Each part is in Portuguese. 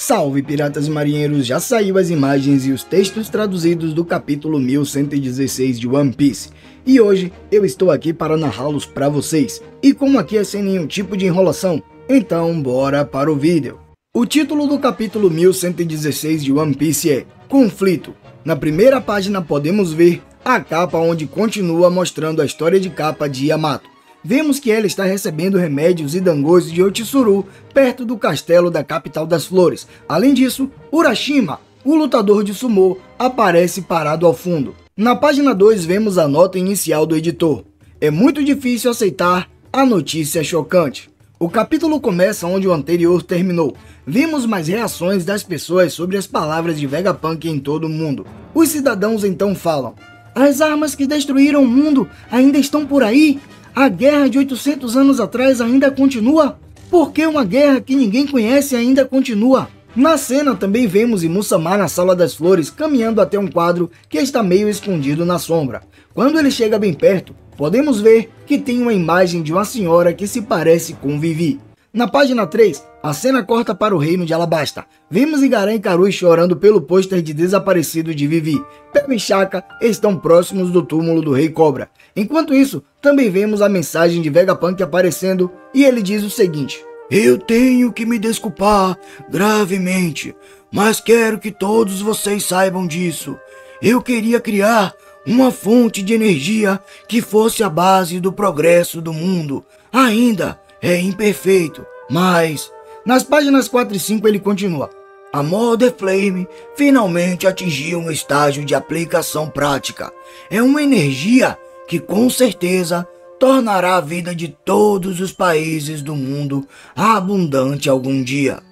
Salve piratas e marinheiros, já saiu as imagens e os textos traduzidos do capítulo 1116 de One Piece. E hoje eu estou aqui para narrá-los para vocês. E como aqui é sem nenhum tipo de enrolação, então bora para o vídeo. O título do capítulo 1116 de One Piece é Conflito. Na primeira página podemos ver a capa onde continua mostrando a história de capa de Yamato. Vemos que ela está recebendo remédios e dangos de Otsuru perto do castelo da capital das flores. Além disso, Urashima, o lutador de sumô, aparece parado ao fundo. Na página 2 vemos a nota inicial do editor. É muito difícil aceitar a notícia chocante. O capítulo começa onde o anterior terminou. Vimos mais reações das pessoas sobre as palavras de Vegapunk em todo o mundo. Os cidadãos então falam: as armas que destruíram o mundo ainda estão por aí? A guerra de 800 anos atrás ainda continua? Por que uma guerra que ninguém conhece ainda continua? Na cena também vemos Imusama na Sala das Flores caminhando até um quadro que está meio escondido na sombra. Quando ele chega bem perto, podemos ver que tem uma imagem de uma senhora que se parece com Vivi. Na página 3, a cena corta para o reino de Alabasta. Vemos Igaran e Karui chorando pelo pôster de desaparecido de Vivi. Peppa e Shaka estão próximos do túmulo do Rei Cobra. Enquanto isso, também vemos a mensagem de Vegapunk aparecendo e ele diz o seguinte: eu tenho que me desculpar gravemente, mas quero que todos vocês saibam disso. Eu queria criar uma fonte de energia que fosse a base do progresso do mundo. Ainda é imperfeito, mas... Nas páginas 4 e 5 ele continua: a Mother Flame finalmente atingiu um estágio de aplicação prática. É uma energia que com certeza tornará a vida de todos os países do mundo abundante algum dia.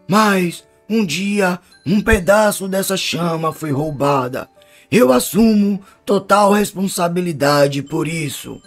Mas um dia um pedaço dessa chama foi roubada. Eu assumo total responsabilidade por isso.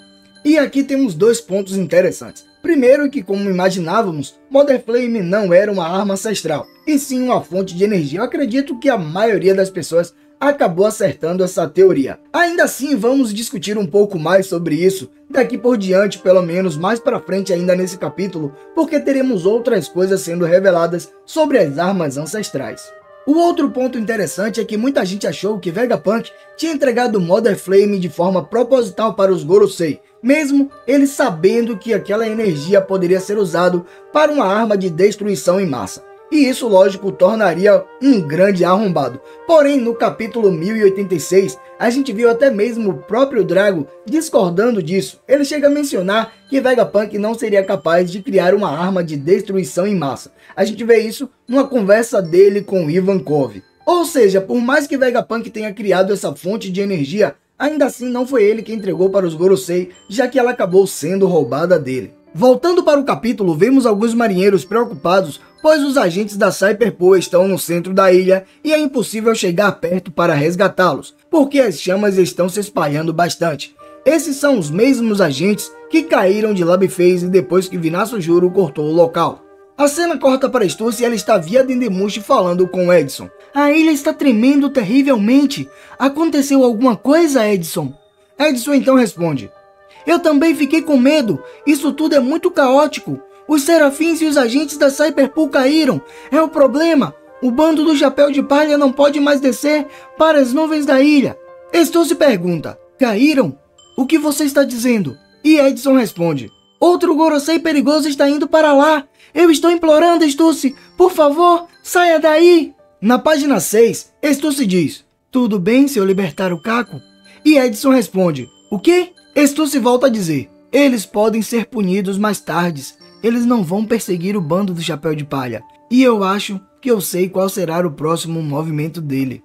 E aqui temos dois pontos interessantes. Primeiro que, como imaginávamos, Mother Flame não era uma arma ancestral, e sim uma fonte de energia. Eu acredito que a maioria das pessoas acabou acertando essa teoria. Ainda assim, vamos discutir um pouco mais sobre isso daqui por diante, pelo menos mais para frente ainda nesse capítulo, porque teremos outras coisas sendo reveladas sobre as armas ancestrais. O outro ponto interessante é que muita gente achou que Vegapunk tinha entregado Mother Flame de forma proposital para os Gorosei, mesmo ele sabendo que aquela energia poderia ser usada para uma arma de destruição em massa. E isso, lógico, tornaria um grande arrombado. Porém, no capítulo 1086, a gente viu até mesmo o próprio Drago discordando disso. Ele chega a mencionar que Vegapunk não seria capaz de criar uma arma de destruição em massa. A gente vê isso numa conversa dele com Ivankov. Ou seja, por mais que Vegapunk tenha criado essa fonte de energia, ainda assim não foi ele que entregou para os Gorosei, já que ela acabou sendo roubada dele. Voltando para o capítulo, vemos alguns marinheiros preocupados, pois os agentes da Cyberpool estão no centro da ilha e é impossível chegar perto para resgatá-los, porque as chamas estão se espalhando bastante. Esses são os mesmos agentes que caíram de Labyrinth depois que Vinasujuro cortou o local. A cena corta para Stussy e ela está via Dendemushi falando com Edson. A ilha está tremendo terrivelmente. Aconteceu alguma coisa, Edson? Edson então responde: eu também fiquei com medo, isso tudo é muito caótico. Os serafins e os agentes da Cyberpool caíram, é o problema. O bando do Chapéu de Palha não pode mais descer para as nuvens da ilha. Stussy pergunta: caíram? O que você está dizendo? E Edson responde: outro Gorosei perigoso está indo para lá. Eu estou implorando, Stussy, por favor, saia daí. Na página 6, Stussy diz: tudo bem se eu libertar o Caco? E Edson responde: o quê? Stussy volta a dizer: eles podem ser punidos mais tarde. Eles não vão perseguir o bando do Chapéu de Palha. E eu acho que eu sei qual será o próximo movimento dele.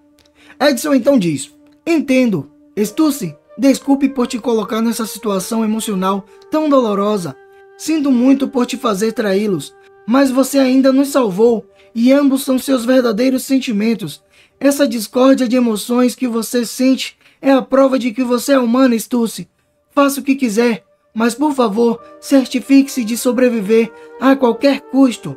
Edson então diz: entendo. Stussy, desculpe por te colocar nessa situação emocional tão dolorosa. Sinto muito por te fazer traí-los, mas você ainda nos salvou e ambos são seus verdadeiros sentimentos. Essa discórdia de emoções que você sente é a prova de que você é humana, Stussy. Faça o que quiser, mas por favor, certifique-se de sobreviver a qualquer custo.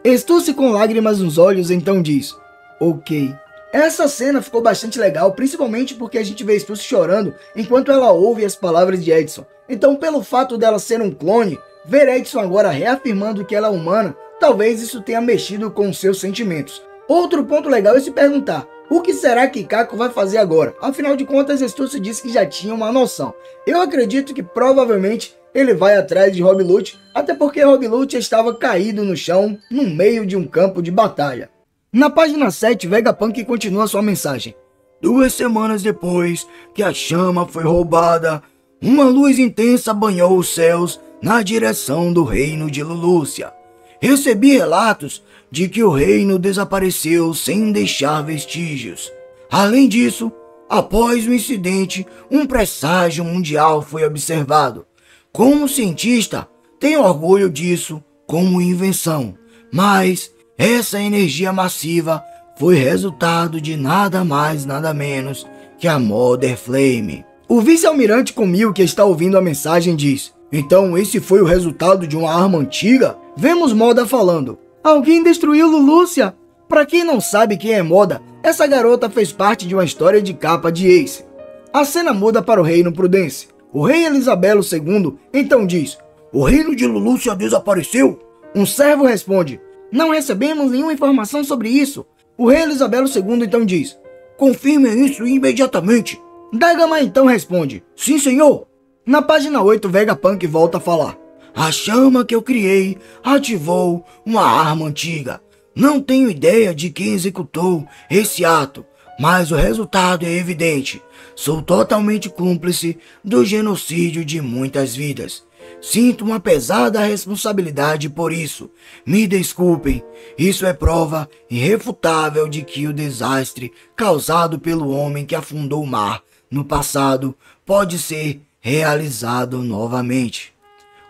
Stussy, com lágrimas nos olhos, então diz: ok. Essa cena ficou bastante legal, principalmente porque a gente vê Stussy chorando enquanto ela ouve as palavras de Edson. Então, pelo fato dela ser um clone, ver Edson agora reafirmando que ela é humana talvez isso tenha mexido com seus sentimentos. Outro ponto legal é se perguntar, o que será que Kako vai fazer agora? Afinal de contas, Stussy disse que já tinha uma noção. Eu acredito que provavelmente ele vai atrás de Rob Lute, até porque Rob Lute estava caído no chão, no meio de um campo de batalha. Na página 7, Vegapunk continua sua mensagem. 2 semanas depois que a chama foi roubada, uma luz intensa banhou os céus na direção do reino de Lulusia. Recebi relatos de que o reino desapareceu sem deixar vestígios. Além disso, após o incidente, um presságio mundial foi observado. Como cientista, tenho orgulho disso como invenção, mas essa energia massiva foi resultado de nada mais nada menos que a Mother Flame. O vice-almirante Komil, que está ouvindo a mensagem, diz: então esse foi o resultado de uma arma antiga? Vemos Moda falando: alguém destruiu Lulusia? Pra quem não sabe quem é Moda, essa garota fez parte de uma história de capa de Ace. A cena muda para o reino Prudence. O rei Elisabelo II então diz: o reino de Lulusia desapareceu? Um servo responde: não recebemos nenhuma informação sobre isso. O rei Elisabelo II então diz: confirme isso imediatamente. Dagama então responde: sim, senhor. Na página 8, Vegapunk volta a falar: a chama que eu criei ativou uma arma antiga. Não tenho ideia de quem executou esse ato, mas o resultado é evidente. Sou totalmente cúmplice do genocídio de muitas vidas. Sinto uma pesada responsabilidade por isso. Me desculpem, isso é prova irrefutável de que o desastre causado pelo homem que afundou o mar no passado pode ser realizado novamente.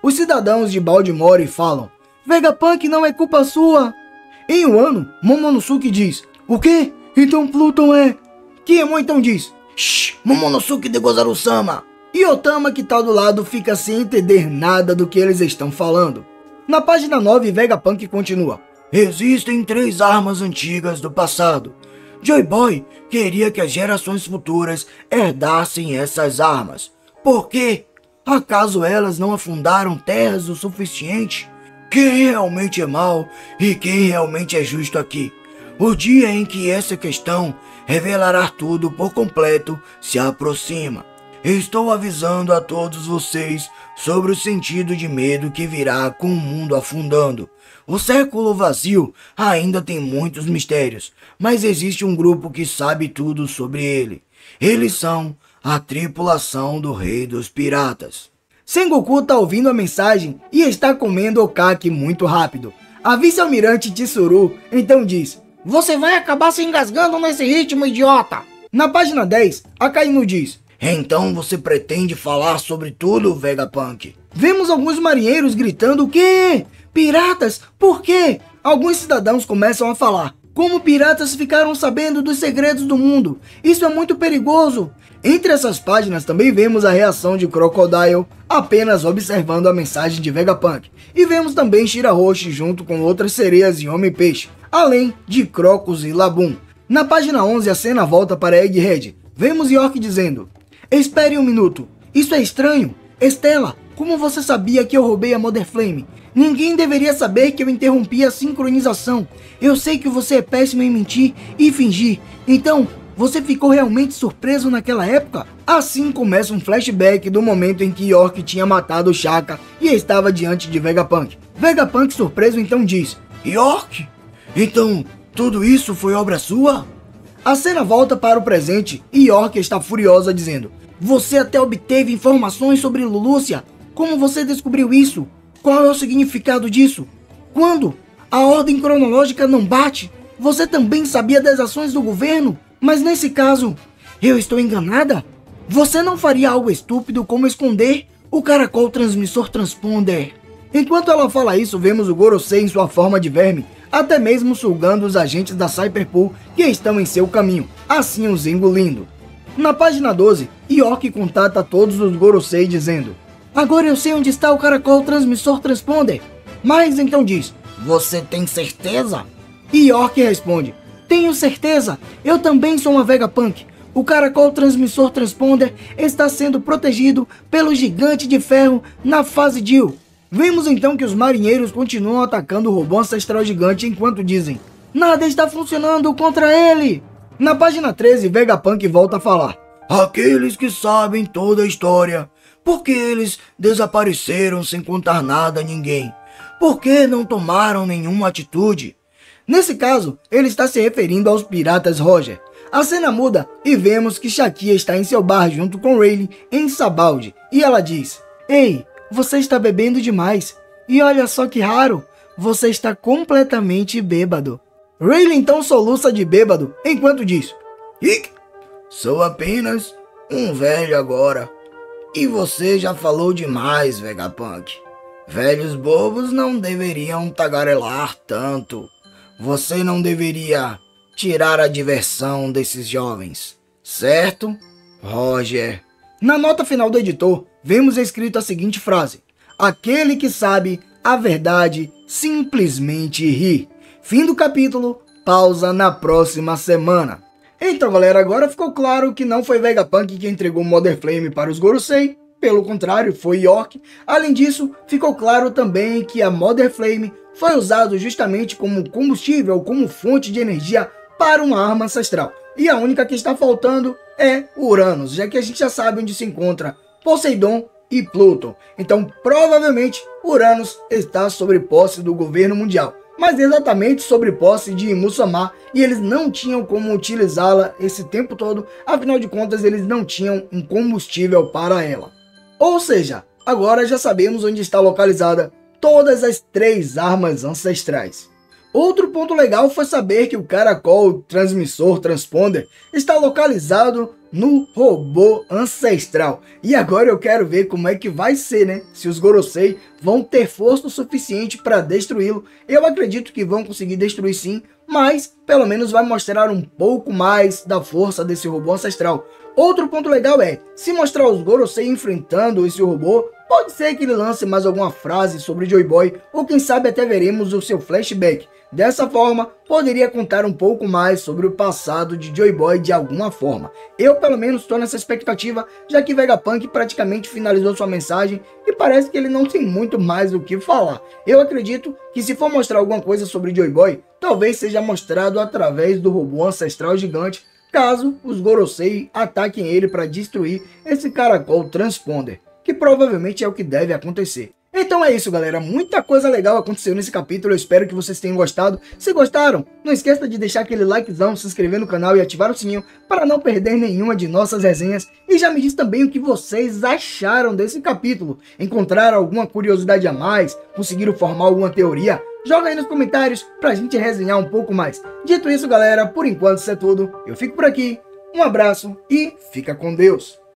Os cidadãos de Baltimore falam: Vegapunk não é culpa sua. Em um ano, Momonosuke diz: o quê? Então Pluton é... Kiemon então diz: shh, Momonosuke de Gozaru-sama. E Otama, que tá do lado, fica sem entender nada do que eles estão falando. Na página 9, Vegapunk continua: existem 3 armas antigas do passado. Joy Boy queria que as gerações futuras herdassem essas armas. Por quê? Acaso elas não afundaram terras o suficiente? Quem realmente é mal e quem realmente é justo aqui? O dia em que essa questão revelará tudo por completo se aproxima. Estou avisando a todos vocês sobre o sentido de medo que virá com o mundo afundando. O século vazio ainda tem muitos mistérios, mas existe um grupo que sabe tudo sobre ele. Eles são a tripulação do Rei dos Piratas. Sengoku tá ouvindo a mensagem e está comendo o kaki muito rápido. A vice-almirante Tsuru então diz: você vai acabar se engasgando nesse ritmo, idiota! Na página 10, Akainu diz: então você pretende falar sobre tudo, Vegapunk? Vemos alguns marinheiros gritando: o quê? Piratas? Por quê? Alguns cidadãos começam a falar: como piratas ficaram sabendo dos segredos do mundo? Isso é muito perigoso. Entre essas páginas também vemos a reação de Crocodile apenas observando a mensagem de Vegapunk. E vemos também Shirahoshi junto com outras sereias e Homem-Peixe, além de Crocus e Labum. Na página 11 a cena volta para Egghead. Vemos York dizendo: espere um minuto, isso é estranho. Estela, como você sabia que eu roubei a Mother Flame? Ninguém deveria saber que eu interrompi a sincronização. Eu sei que você é péssimo em mentir e fingir. Então, você ficou realmente surpreso naquela época? Assim começa um flashback do momento em que York tinha matado Shaka e estava diante de Vegapunk. Vegapunk surpreso então diz: York? Então, tudo isso foi obra sua? A cena volta para o presente e York está furiosa dizendo: você até obteve informações sobre Lulusia? Como você descobriu isso? Qual é o significado disso? Quando? A ordem cronológica não bate? Você também sabia das ações do governo? Mas nesse caso, eu estou enganada? Você não faria algo estúpido como esconder o caracol transmissor transponder? Enquanto ela fala isso, vemos o Gorosei em sua forma de verme, até mesmo sugando os agentes da Cyberpool que estão em seu caminho, assim os engolindo. Na página 12, York contata todos os Gorosei dizendo: agora eu sei onde está o caracol transmissor transponder. Mas então diz: você tem certeza? E York responde: tenho certeza, eu também sou uma Vegapunk. O caracol transmissor transponder está sendo protegido pelo gigante de ferro na fase Jill. Vemos então que os marinheiros continuam atacando o robô ancestral gigante enquanto dizem: nada está funcionando contra ele! Na página 13, Vegapunk volta a falar: aqueles que sabem toda a história, por que eles desapareceram sem contar nada a ninguém? Por que não tomaram nenhuma atitude? Nesse caso, ele está se referindo aos piratas Roger. A cena muda e vemos que Shakia está em seu bar junto com Rayleigh em Sabaldi e ela diz: ei, você está bebendo demais. E olha só que raro, você está completamente bêbado. Rayleigh então soluça de bêbado enquanto diz: Rick, sou apenas um velho agora. E você já falou demais, Vegapunk. Velhos bobos não deveriam tagarelar tanto. Você não deveria tirar a diversão desses jovens, certo, Roger? Na nota final do editor, vemos escrito a seguinte frase: aquele que sabe a verdade simplesmente ri. Fim do capítulo, pausa na próxima semana. Então galera, agora ficou claro que não foi Vegapunk que entregou Mother Flame para os Gorosei, pelo contrário, foi York. Além disso, ficou claro também que a Mother Flame foi usado justamente como combustível, como fonte de energia para uma arma ancestral. E a única que está faltando é Uranus, já que a gente já sabe onde se encontra Poseidon e Pluton. Então, provavelmente, Uranus está sob posse do governo mundial, mas exatamente sob posse de Muzama, e eles não tinham como utilizá-la esse tempo todo, afinal de contas, eles não tinham um combustível para ela. Ou seja, agora já sabemos onde está localizada todas as 3 armas ancestrais. Outro ponto legal foi saber que o caracol transmissor transponder está localizado no robô ancestral. E agora eu quero ver como é que vai ser, né? Se os Gorosei vão ter força o suficiente para destruí-lo. Eu acredito que vão conseguir destruir sim, mas pelo menos vai mostrar um pouco mais da força desse robô ancestral. Outro ponto legal é, se mostrar os Gorosei enfrentando esse robô, pode ser que ele lance mais alguma frase sobre Joy Boy, ou quem sabe até veremos o seu flashback. Dessa forma, poderia contar um pouco mais sobre o passado de Joy Boy de alguma forma. Eu pelo menos estou nessa expectativa, já que Vegapunk praticamente finalizou sua mensagem e parece que ele não tem muito mais o que falar. Eu acredito que se for mostrar alguma coisa sobre Joy Boy, talvez seja mostrado através do robô ancestral gigante, caso os Gorosei ataquem ele para destruir esse caracol transponder, que provavelmente é o que deve acontecer. Então é isso galera, muita coisa legal aconteceu nesse capítulo, eu espero que vocês tenham gostado. Se gostaram, não esqueça de deixar aquele likezão, se inscrever no canal e ativar o sininho para não perder nenhuma de nossas resenhas. E já me diz também o que vocês acharam desse capítulo. Encontraram alguma curiosidade a mais? Conseguiram formar alguma teoria? Joga aí nos comentários pra gente resenhar um pouco mais. Dito isso galera, por enquanto isso é tudo. Eu fico por aqui, um abraço e fica com Deus.